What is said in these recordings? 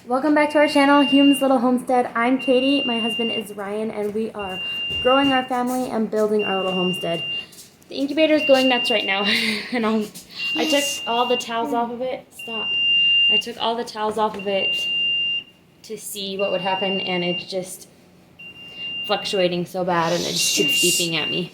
Welcome back to our channel, Hume's Little Homestead. I'm Katie, my husband is Ryan, and we are growing our family and building our little homestead. The incubator is going nuts right now, and I took all the towels off of it. Stop. I took all the towels off of it to see what would happen, and it's just fluctuating so bad, and it just keeps beeping at me.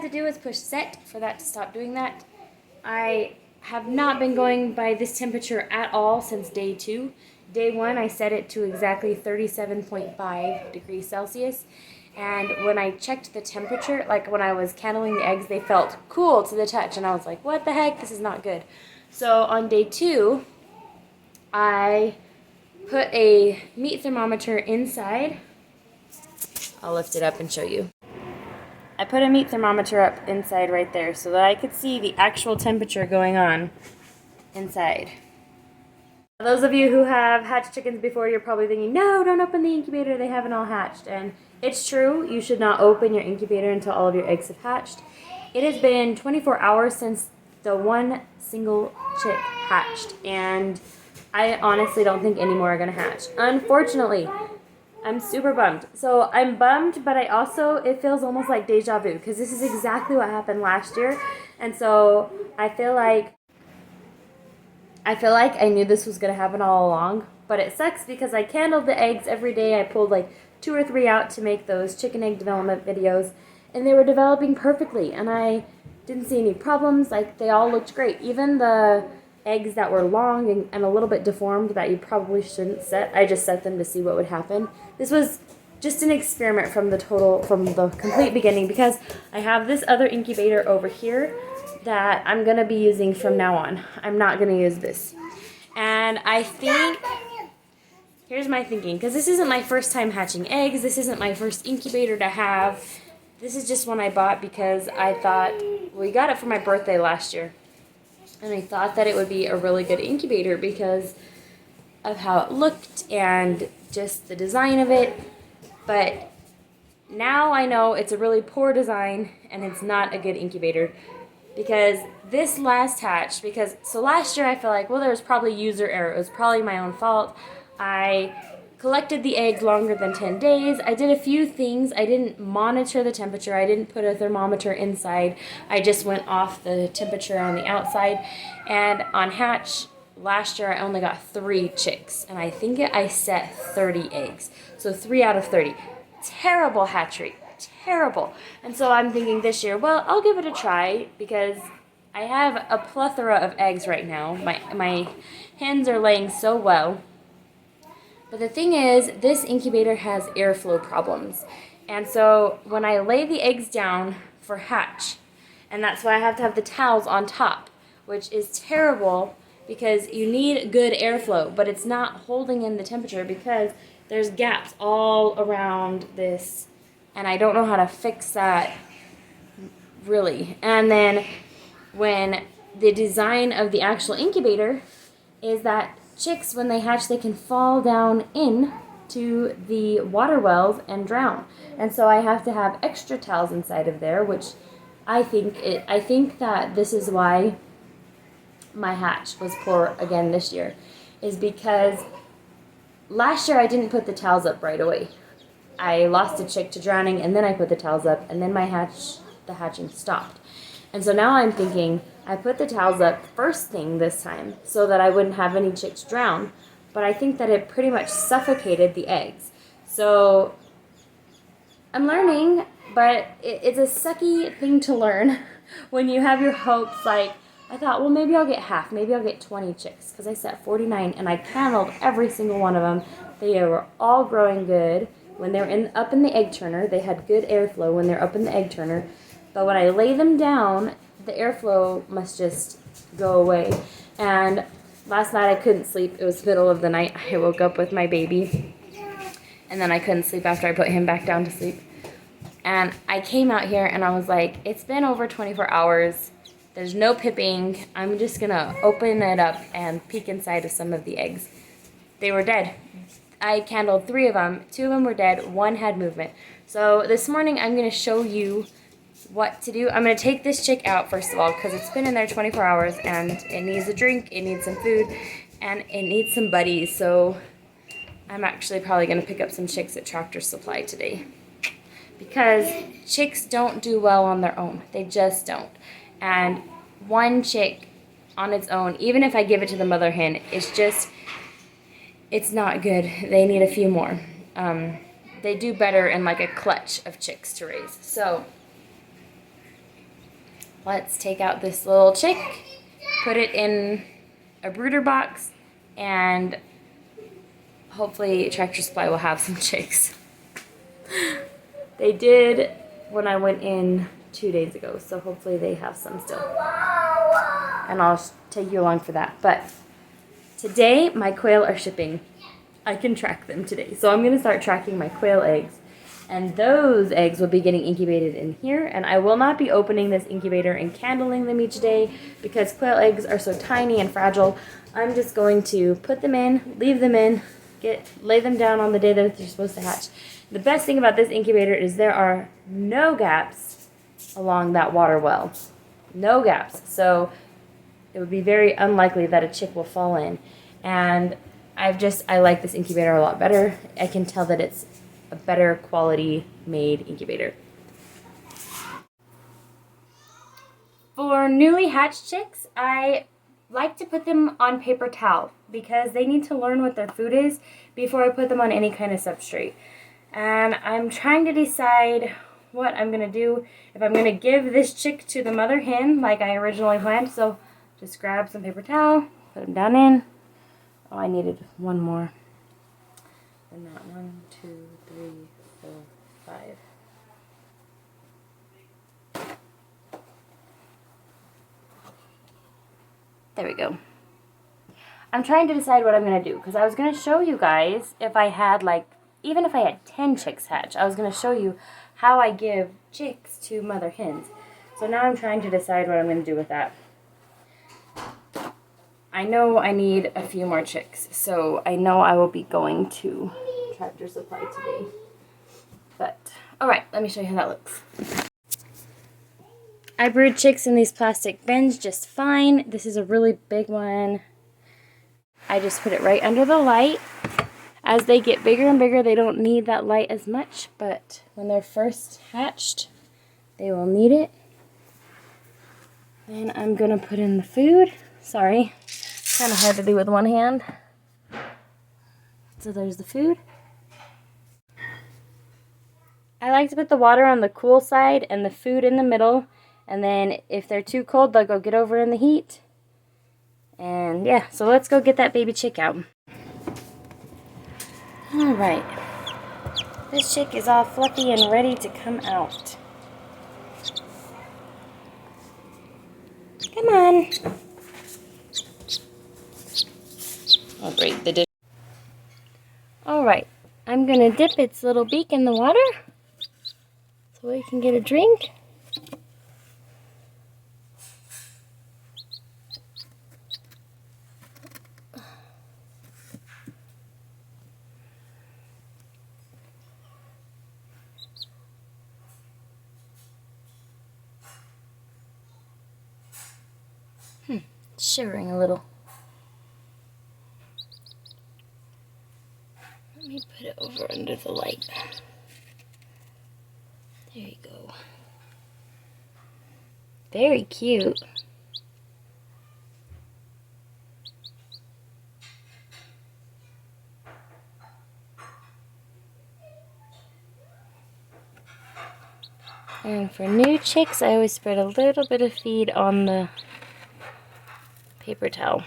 To do is push set for that to stop doing that. I have not been going by this temperature at all since day 2. Day 1 I set it to exactly 37.5 degrees Celsius, and when I checked the temperature, like when I was candling the eggs, they felt cool to the touch, and I was like, what the heck, this is not good. So on day 2 I put a meat thermometer inside. I'll lift it up and show you. I put a meat thermometer up inside right there so that I could see the actual temperature going on inside. Those of you who have hatched chickens before, you're probably thinking, no, don't open the incubator, they haven't all hatched. And it's true, you should not open your incubator until all of your eggs have hatched. It has been 24 hours since the one single chick hatched, and I honestly don't think any more are going to hatch. Unfortunately, I'm super bummed. So I'm bummed, but it feels almost like deja vu, because this is exactly what happened last year. And so I feel like I knew this was going to happen all along, but it sucks because I candled the eggs every day. I pulled like 2 or 3 out to make those chicken egg development videos, and they were developing perfectly, and I didn't see any problems. Like, they all looked great. Even the eggs that were long and a little bit deformed that you probably shouldn't set, I just set them to see what would happen. This was just an experiment from the complete beginning, because I have this other incubator over here that I'm going to be using from now on. I'm not going to use this. And I think, here's my thinking, because this isn't my first time hatching eggs, this isn't my first incubator to have. This is just one I bought because I thought, we got it for my birthday last year. And I thought that it would be a really good incubator because of how it looked and just the design of it. But now I know it's a really poor design and it's not a good incubator, because this last hatch, so last year I feel like, well, there was probably user error. It was probably my own fault. I collected the eggs longer than 10 days. I did a few things. I didn't monitor the temperature. I didn't put a thermometer inside. I just went off the temperature on the outside. And on hatch last year, I only got 3 chicks, and I think I set 30 eggs. So 3 out of 30. Terrible hatchery. Terrible. And so I'm thinking this year, well, I'll give it a try, because I have a plethora of eggs right now. My hens are laying so well. But the thing is, this incubator has airflow problems. And so when I lay the eggs down for hatch, and that's why I have to have the towels on top, which is terrible because you need good airflow, but it's not holding in the temperature because there's gaps all around this, and I don't know how to fix that really. And then when the design of the actual incubator is that chicks, when they hatch, they can fall down in to the water wells and drown. And so I have to have extra towels inside of there, which I think that this is why my hatch was poor again this year, is because last year I didn't put the towels up right away. I lost a chick to drowning, and then I put the towels up, and then the hatching stopped. And so now I'm thinking, I put the towels up first thing this time so that I wouldn't have any chicks drown, but I think that it pretty much suffocated the eggs. So I'm learning, but it's a sucky thing to learn when you have your hopes. Like, I thought, well, maybe I'll get half, maybe I'll get 20 chicks, because I set 49, and I candled every single one of them. They were all growing good. when they're up in the egg turner. They had good airflow when they're up in the egg turner. But when I lay them down, the airflow must just go away. And last night I couldn't sleep. It was the middle of the night. I woke up with my baby. And then I couldn't sleep after I put him back down to sleep. And I came out here and I was like, it's been over 24 hours. There's no pipping. I'm just going to open it up and peek inside of some of the eggs. They were dead. I candled 3 of them. 2 of them were dead. 1 had movement. So this morning I'm going to show you what to do. I'm going to take this chick out first of all because it's been in there 24 hours and it needs a drink, it needs some food, and it needs some buddies. So I'm actually probably going to pick up some chicks at Tractor Supply today because chicks don't do well on their own. They just don't. And 1 chick on its own, even if I give it to the mother hen, it's not good. They need a few more. They do better in like a clutch of chicks to raise. So let's take out this little chick, put it in a brooder box, and hopefully Tractor Supply will have some chicks. They did when I went in 2 days ago, so hopefully they have some still. And I'll take you along for that. But today, my quail are shipping. I can track them today. So I'm going to start tracking my quail eggs. And those eggs will be getting incubated in here. And I will not be opening this incubator and candling them each day because quail eggs are so tiny and fragile. I'm just going to put them in, leave them in, lay them down on the day that they're supposed to hatch. The best thing about this incubator is there are no gaps along that water well. No gaps. So it would be very unlikely that a chick will fall in. And I like this incubator a lot better. I can tell that it's a better quality made incubator. For newly hatched chicks, I like to put them on paper towel because they need to learn what their food is before I put them on any kind of substrate. And I'm trying to decide what I'm going to do. If I'm going to give this chick to the mother hen like I originally planned. So just grab some paper towel, put them down in. Oh, I needed 1 more. And that 1, 2, 3, 4, 5. There we go. I'm trying to decide what I'm going to do because I was going to show you guys if I had even if I had 10 chicks hatch, I was going to show you how I give chicks to mother hens. So now I'm trying to decide what I'm going to do with that. I know I need a few more chicks, so I know I will be going to Tractor Supply today. But, alright, let me show you how that looks. I brood chicks in these plastic bins just fine. This is a really big one. I just put it right under the light. As they get bigger and bigger, they don't need that light as much, but when they're first hatched, they will need it. Then I'm going to put in the food. Sorry, it's kind of hard to do with one hand. So there's the food. I like to put the water on the cool side and the food in the middle. And then if they're too cold, they'll go get over in the heat. And yeah, so let's go get that baby chick out. Alright, this chick is all fluffy and ready to come out. Come on. I'll break the dish. Alright, I'm going to dip its little beak in the water so it can get a drink. Shivering a little. Let me put it over under the light. There you go. Very cute. And for new chicks, I always spread a little bit of feed on the paper towel.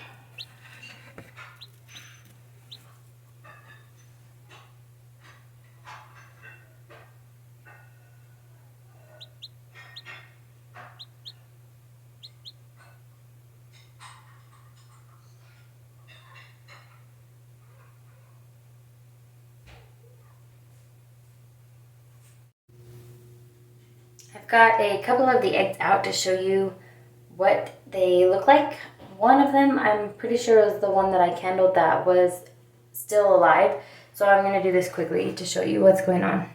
I've got a couple of the eggs out to show you what they look like. One of them, I'm pretty sure is the one that I candled that was still alive. So I'm going to do this quickly to show you what's going on.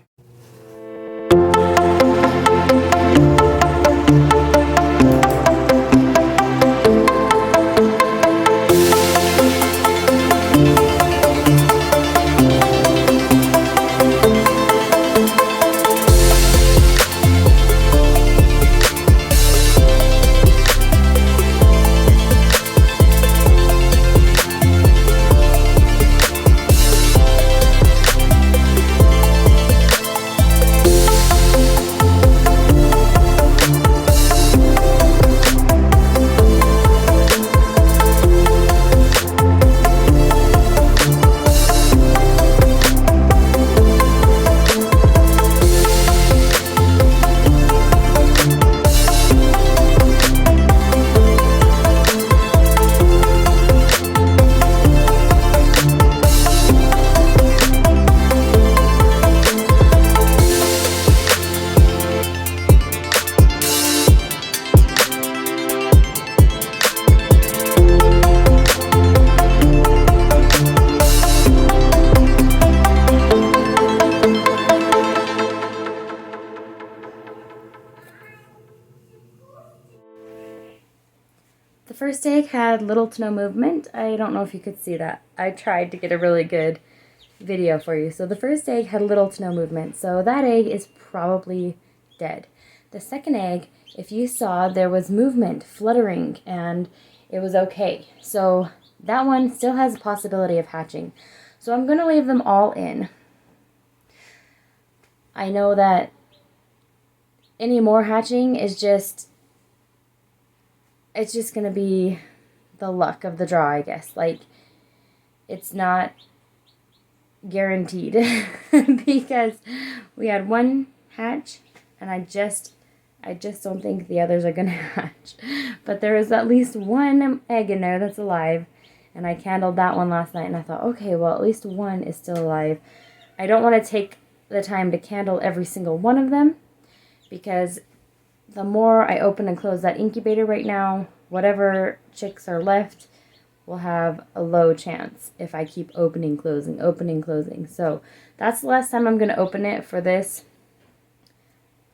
The first egg had little to no movement. I don't know if you could see that. I tried to get a really good video for you. So the first egg had little to no movement. So that egg is probably dead. The second egg, if you saw, there was movement, fluttering, and it was okay. So that one still has a possibility of hatching. So I'm going to leave them all in. I know that any more hatching is just... it's just going to be the luck of the draw, I guess. Like, it's not guaranteed because we had one hatch and I just don't think the others are going to hatch. But there is at least one egg in there that's alive, and I candled that one last night and I thought, okay, well, at least one is still alive. I don't want to take the time to candle every single one of them because the more I open and close that incubator right now, whatever chicks are left will have a low chance if I keep opening, closing. So that's the last time I'm going to open it for this.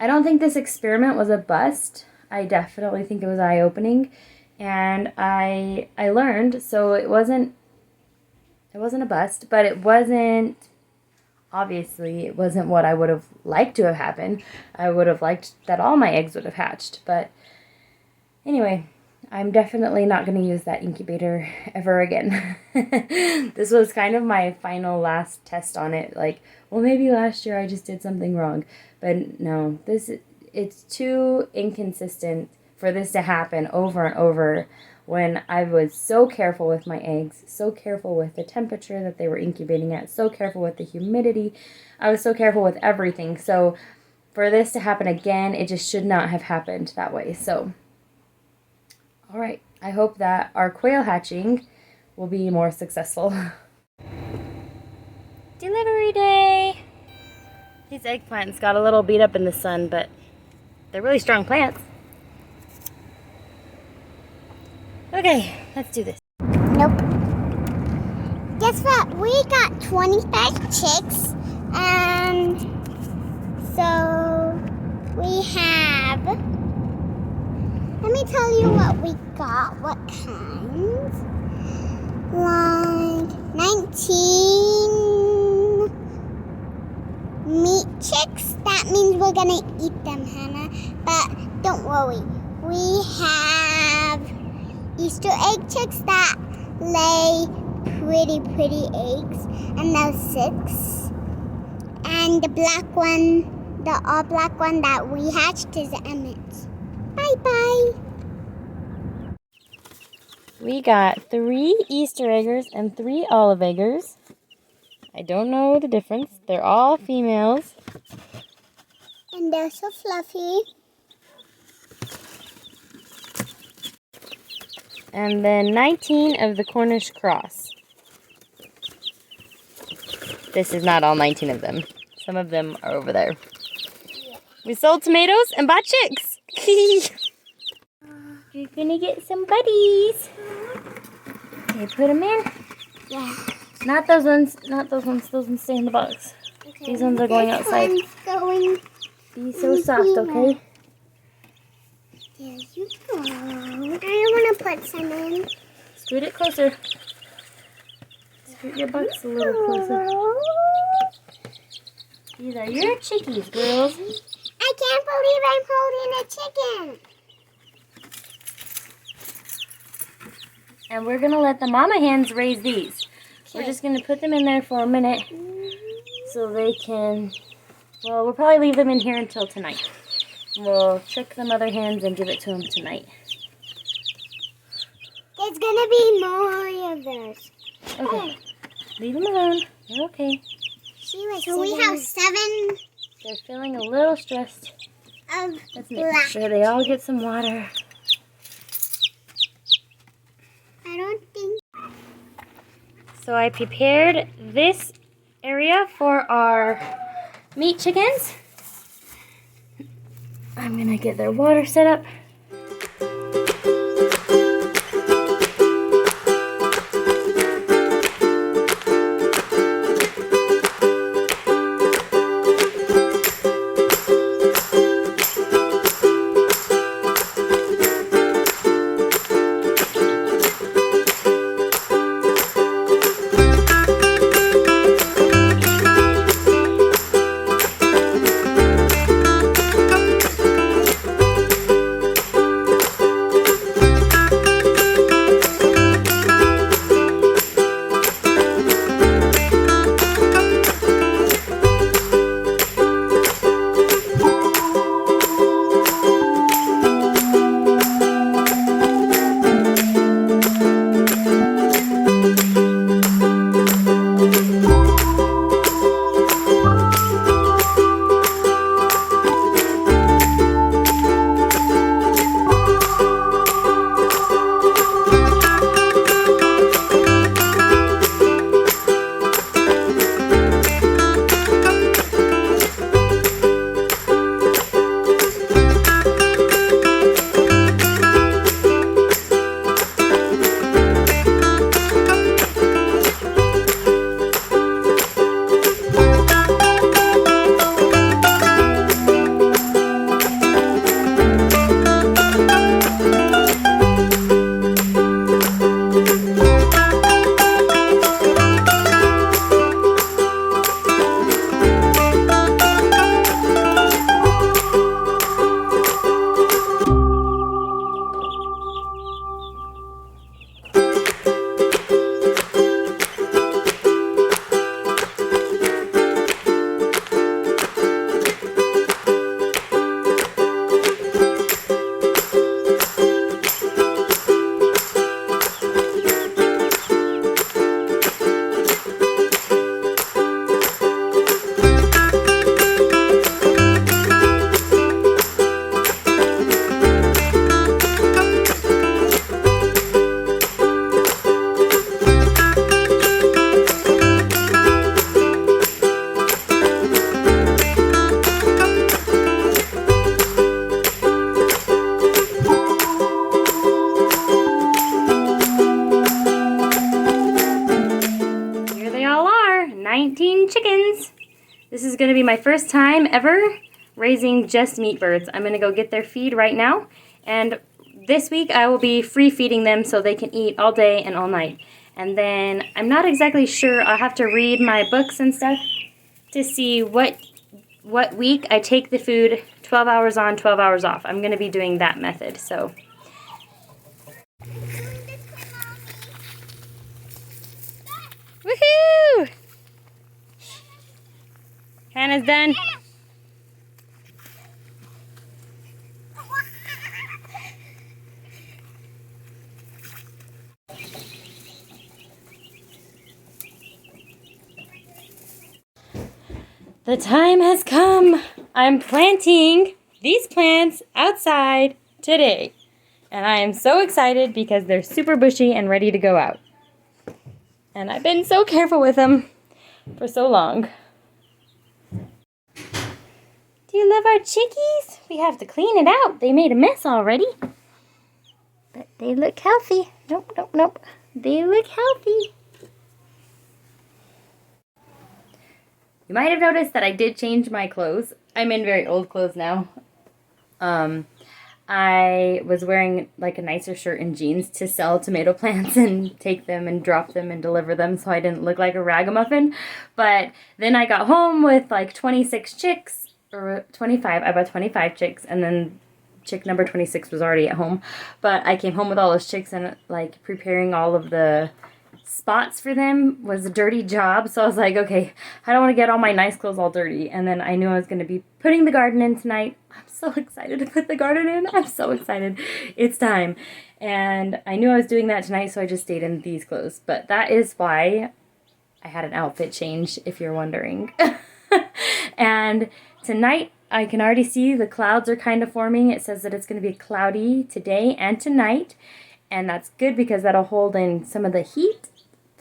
I don't think this experiment was a bust. I definitely think it was eye-opening, and I learned. So it wasn't a bust, but it wasn't... obviously, it wasn't what I would have liked to have happened. I would have liked that all my eggs would have hatched. But anyway, I'm definitely not going to use that incubator ever again. This was kind of my final last test on it. Like, well, maybe last year I just did something wrong. But no, it's too inconsistent for this to happen over and over when I was so careful with my eggs, so careful with the temperature that they were incubating at, so careful with the humidity. I was so careful with everything. So for this to happen again, it just should not have happened that way. So, all right. I hope that our quail hatching will be more successful. Delivery day! These eggplants got a little beat up in the sun, but they're really strong plants. Okay, let's do this. Nope. Guess what? We got 25 chicks, and so we have... let me tell you what we got, what kinds. Like 19 meat chicks. That means we're gonna eat them, Hannah. But don't worry. We have Easter egg chicks that lay pretty eggs, and there's 6. And the black one, the all black one that we hatched is Emmett's. Bye. We got 3 Easter eggers and 3 olive eggers. I don't know the difference. They're all females. And they're so fluffy. And then 19 of the Cornish Cross. This is not all 19 of them. Some of them are over there. We sold tomatoes and bought chicks. You're gonna get some buddies. Okay, put them in. Yeah. Not those ones. Not those ones. Those ones stay in the box. Okay. These ones are going outside. This one's going. Be so soft, okay? There you go. I want to put some in. Scoot it closer. Scoot your box a little closer. These are your chickies, girls. I can't believe I'm holding a chicken. And we're going to let the mama hens raise these. We're just going to put them in there for a minute so they can, well, we'll probably leave them in here until tonight. We'll check the mother hens and give it to them tonight. There's going to be more of those. Okay. Leave them alone. They're okay. So we have 7 They're feeling a little stressed. of Let's make sure they all get some water. I don't think. So I prepared this area for our meat chickens. I'm going to get their water set up. Chickens. This is going to be my first time ever raising just meat birds. I'm going to go get their feed right now, and this week I will be free feeding them so they can eat all day and all night. And then I'm not exactly sure, I'll have to read my books and stuff to see what week I take the food 12 hours on, 12 hours off. I'm going to be doing that method, so. Woohoo! Hannah's done. The time has come. I'm planting these plants outside today. And I am so excited because they're super bushy and ready to go out. And I've been so careful with them for so long. Do you love our chickies? We have to clean it out. They made a mess already. But they look healthy. Nope, nope, nope. They look healthy. You might have noticed that I did change my clothes. I'm in very old clothes now. I was wearing like a nicer shirt and jeans to sell tomato plants and take them and drop them and deliver them so I didn't look like a ragamuffin. But then I got home with like 26 chicks, or 25. I bought 25 chicks, and then chick number 26 was already at home. But I came home with all those chicks, and like preparing all of the spots for them was a dirty job. So I was like, okay, I don't want to get all my nice clothes all dirty. And then I knew I was going to be putting the garden in tonight. I'm so excited to put the garden in. I'm so excited. It's time. And I knew I was doing that tonight, so I just stayed in these clothes. But that is why I had an outfit change, if you're wondering. And tonight, I can already see the clouds are kind of forming. It says that it's going to be cloudy today and tonight. And that's good because that'll hold in some of the heat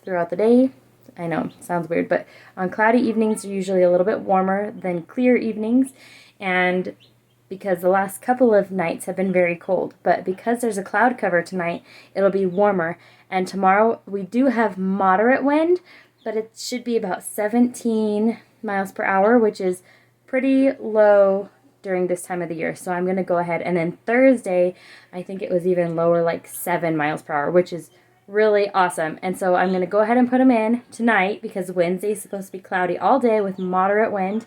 throughout the day. I know, sounds weird, but on cloudy evenings are usually a little bit warmer than clear evenings, and because the last couple of nights have been very cold, but because there's a cloud cover tonight, it'll be warmer. And tomorrow we do have moderate wind, but it should be about 17 miles per hour, which is pretty low during this time of the year. So I'm going to go ahead, and then Thursday I think it was even lower, like 7 miles per hour, which is really awesome. And so I'm going to go ahead and put them in tonight because Wednesday is supposed to be cloudy all day with moderate wind.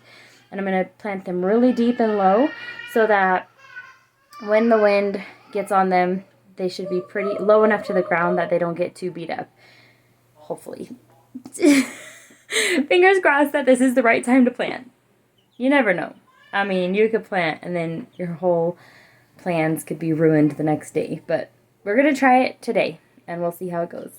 And I'm going to plant them really deep and low so that when the wind gets on them, they should be pretty low enough to the ground that they don't get too beat up. Hopefully. Fingers crossed that this is the right time to plant. You never know. I mean, you could plant and then your whole plans could be ruined the next day. But we're going to try it today, and we'll see how it goes.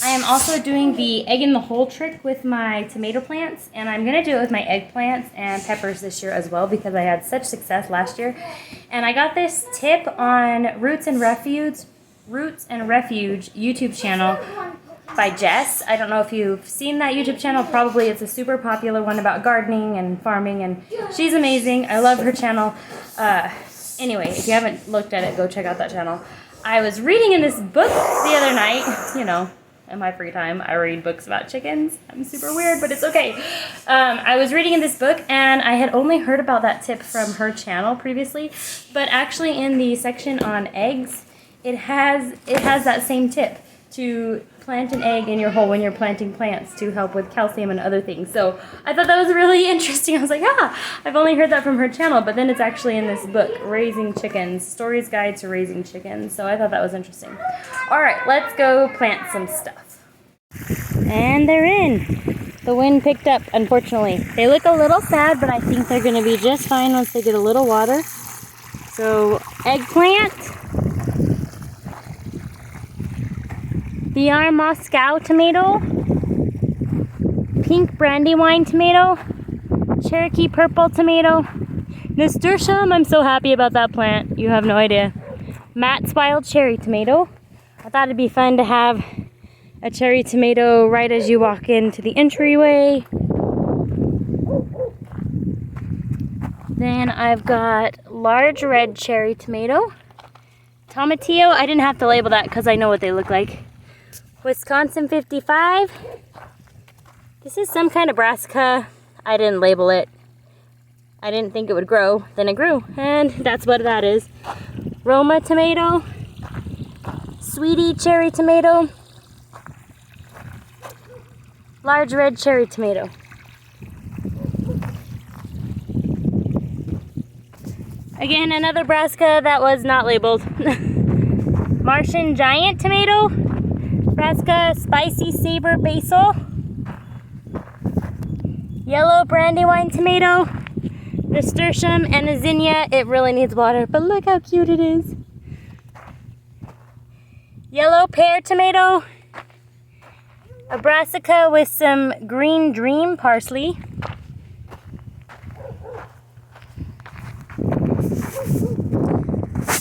I am also doing the egg in the hole trick with my tomato plants, and I'm going to do it with my eggplants and peppers this year as well because I had such success last year. And I got this tip on Roots and Refuge YouTube channel by Jess. I don't know if you've seen that YouTube channel. Probably it's a super popular one about gardening and farming, and she's amazing. I love her channel. Anyway, if you haven't looked at it, go check out that channel. I was reading in this book the other night, you know, in my free time, I read books about chickens. I'm super weird, but it's okay. I was reading in this book, and I had only heard about that tip from her channel previously, but actually in the section on eggs, it has that same tip to plant an egg in your hole when you're planting plants to help with calcium and other things. So I thought that was really interesting. I was like, I've only heard that from her channel, but then it's actually in this book, Raising Chickens, Story's Guide to Raising Chickens. So I thought that was interesting. All right, let's go plant some stuff. And they're in. The wind picked up, unfortunately. They look a little sad, but I think they're going to be just fine once they get a little water. So eggplant. BR Moscow tomato, pink brandywine tomato, Cherokee purple tomato, nasturtium. I'm so happy about that plant. You have no idea. Matt's wild cherry tomato. I thought it'd be fun to have a cherry tomato right as you walk into the entryway. Then I've got large red cherry tomato. Tomatillo. I didn't have to label that because I know what they look like. Wisconsin 55. This is some kind of brassica. I didn't label it. I didn't think it would grow. Then it grew, and that's what that is. Roma tomato. Sweetie cherry tomato. Large red cherry tomato. Again, another brassica that was not labeled. Martian giant tomato. Brassica spicy saber basil, yellow brandywine tomato, nasturtium, and a zinnia. It really needs water, but look how cute it is. Yellow pear tomato, a brassica with some green dream parsley,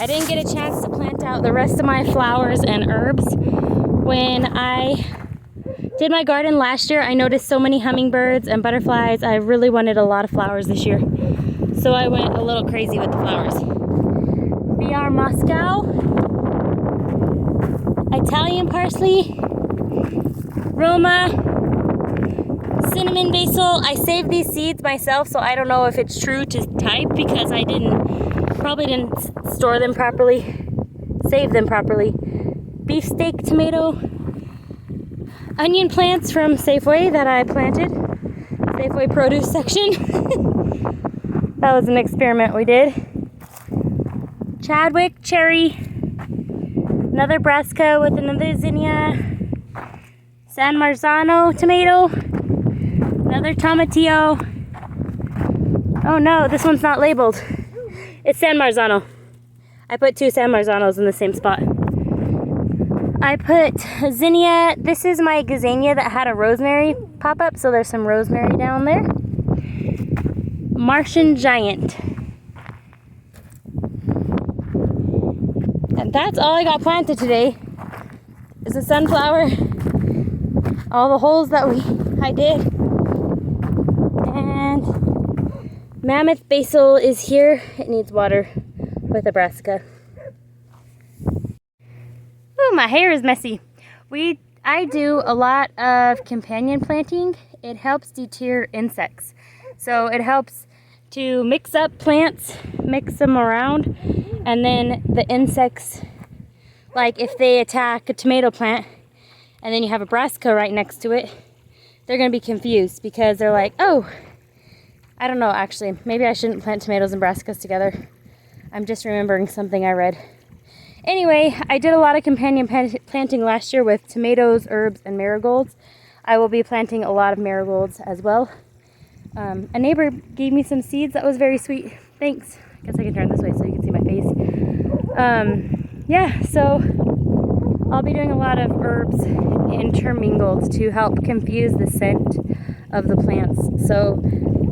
I didn't get a chance to plant out the rest of my flowers and herbs when I Did my garden last year. I noticed so many hummingbirds and butterflies. I really wanted a lot of flowers this year. So I went a little crazy with the flowers. VR Moscow, Italian parsley, Roma, cinnamon basil. I saved these seeds myself, so I don't know if it's true to type because I probably didn't store them properly, save them properly. Beefsteak tomato, onion plants from Safeway that I planted, Safeway produce section. That was an experiment we did. Chadwick cherry, another brassica with another zinnia, San Marzano tomato, another tomatillo. Oh no, this one's not labeled. It's San Marzano. I put 2 San Marzanos in the same spot. I put zinnia. This is my gazania that had a rosemary pop up, so there's some rosemary down there. Martian giant. And that's all I got planted today. Is a sunflower. All the holes that I did. And mammoth basil is here. It needs water with a brassica. Oh, my hair is messy. I do a lot of companion planting. It helps deter insects. So it helps to mix up plants, mix them around, and then the insects, like if they attack a tomato plant and then you have a brassica right next to it, they're going to be confused because they're like, oh, I don't know actually, maybe I shouldn't plant tomatoes and brassicas together. I'm just remembering something I read. Anyway, I did a lot of companion planting last year with tomatoes, herbs, and marigolds. I will be planting a lot of marigolds as well. A neighbor gave me some seeds. That was very sweet. Thanks. I guess I can turn this way so you can see my face. Yeah, so I'll be doing a lot of herbs intermingled to help confuse the scent of the plants. So,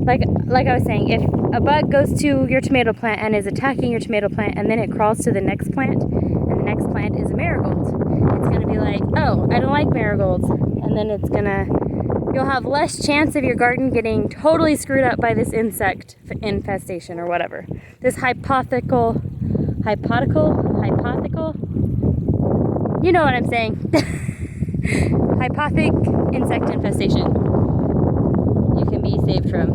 like I was saying, if a bug goes to your tomato plant and is attacking your tomato plant and then it crawls to the next plant, and the next plant is a marigold, it's going to be like, oh, I don't like marigolds. And then you'll have less chance of your garden getting totally screwed up by this insect infestation or whatever. This hypothetical, you know what I'm saying. Hypothic insect infestation you can be saved from,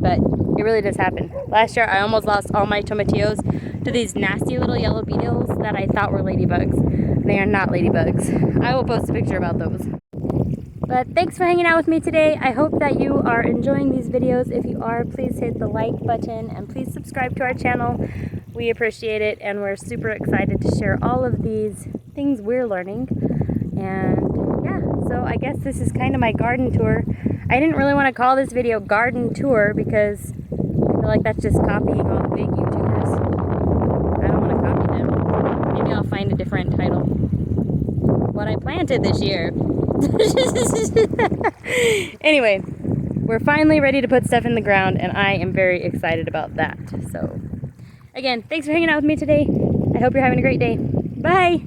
but it really does happen. Last year I almost lost all my tomatillos to these nasty little yellow beetles that I thought were ladybugs. They are not ladybugs. I will post a picture about those. But thanks for hanging out with me today. I hope that you are enjoying these videos. If you are, please hit the like button and please subscribe to our channel. We appreciate it and we're super excited to share all of these things we're learning. And yeah, so I guess this is kind of my garden tour. I didn't really want to call this video garden tour because I feel like that's just copying all the big YouTubers. I don't want to copy them. Maybe I'll find a different title. What I planted this year. Anyway, we're finally ready to put stuff in the ground and I am very excited about that. So again, thanks for hanging out with me today. I hope you're having a great day. Bye!